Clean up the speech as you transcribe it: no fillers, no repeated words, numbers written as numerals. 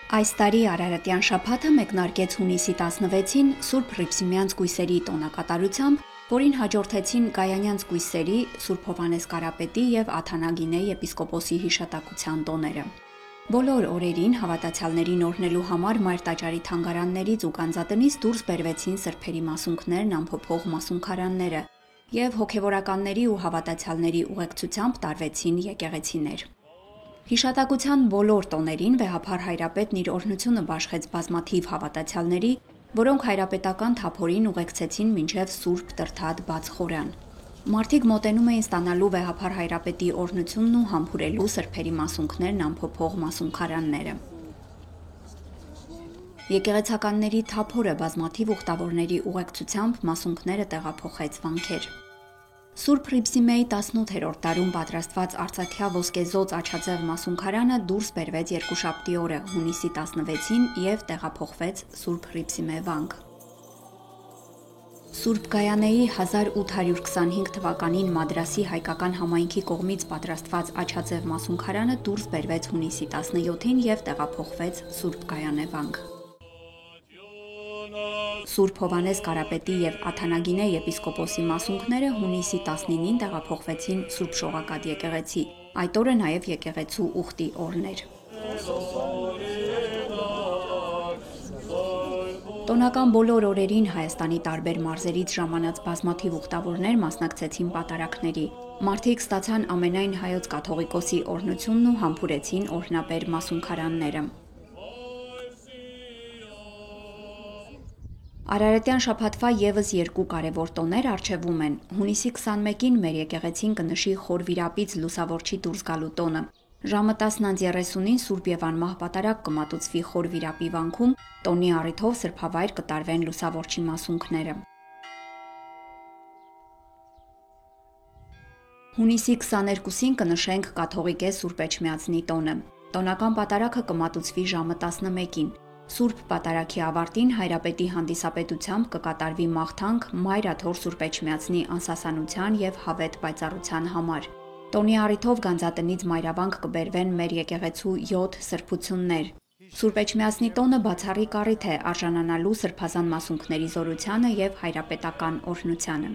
Այս տարի Արարատյան շաբաթը մեկնարկեց հունիսի 16-ին Սուրբ Հռիփսիմեանց կույսերի տոնակատարությամբ, որին հաջորդեցին Գայանյանց կույսերի, Սուրբ Հովհաննես Կարապետի եւ Աթանագինե եպիսկոպոսի հիշատակության տոները։ Բոլոր օրերին հավատացյալներին օրհնելու համար Մայր տաճարի թանգարաններից ու գանձատնից դուրս բերվեցին սրբերի մասունքներն ամփոփող մասունքարանները եւ հոգեվորականների ու հավատացյալների ուղեկցությամբ տարվեցին եկեղեցիներ։ Հիշատակության բոլոր տոներին վեհափար հայրապետն իր օրհնությունը բաշխեց բազմաթիվ հավատացյալների, որոնք հայրապետական թափորին ուղեկցեցին մինչև Սուրբ Տրթատ բաց խորան։ Մարդիկ մոտենում էին ստանալու վեհափար հայրապետի օրհնությունն ու համբուրելու սրբերի մասունքներն ամփոփող մասունքարանները։ Եկեղեցականների թափորը բազմաթիվ ուխտավորների ուղեկցությամբ մասունքները տեղափոխեց վանքեր։ Սուրբ Հռիփսիմեի 18-րդ տարում պատրաստված արծաթյա ոսկեզոծ աչաձև մասունքարանը դուրս բերվեց երկուշաբթի օրը հունիսի 16-ին եւ տեղափոխվեց Սուրբ Հռիփսիմե վանք։ Սուրբ Գայանեի 1825 թվականին Մադրասի հայկական համայնքի կողմից պատրաստված աչաձև մասունքարանը դուրս բերվեց հունիսի 17-ին եւ տեղափոխվեց Սուրբ Գայանե վանք։ Սուրբ Հովհաննես Կարապետի եւ Աթանագինե եպիսկոպոսի մասունքները հունիսի 19-ին տեղափոխվեցին Սուրբ Շողակաթ եկեղեցի։ Այդ օրը նաեւ եկեղեցու ուխտի օրն էր։ Տոնական բոլոր օրերին Հայաստանի տարբեր մարզերից ժամանած բազմաթիվ ուխտավորներ մասնակցեցին պատարագների։ Մարդիկ ստացան ամենայն հայոց կաթողիկոսի օրհնությունն ու համբուրեցին օրհնաբեր մասունքարանները։ Արարատյան շաբաթվա եւս երկու կարևոր տոներ առջևում են։ Հունիսի 21-ին մեր եկեղեցին կնշի Խոր Վիրապից Լուսավորչի դուրս գալու տոնը։ Ժամը 10:30-ին Սուրբ եւ անմահ պատարագ կմատուցվի Խոր Վիրապի վանքում, տոնի առիթով սրբավայր կտարվեն Լուսավորչի մասունքները։ Հունիսի 22-ին կնշենք կաթողիկե Սուրբ Էջմիածնի տոնը։ Տոնական պատարագը կմատուցվի ժամը 11-ին։ Սուրբ պատարագի ավարտին հայրապետի հանդիսապետությամբ կկատարվի մաղթանք Մայր Աթոռ Սուրբ Էջմիածնի անսասանության եւ հավետ պայծառության համար։ Տոնի առիթով գանձատնից մայրավանք կբերվեն մեր եկեղեցու 7 սրբություններ։ Սուրբ Էջմիածնի տոնը բացառիկ առիթ է արժանանալու սրբազան մասունքների զորությանը եւ հայրապետական օրհնությանը։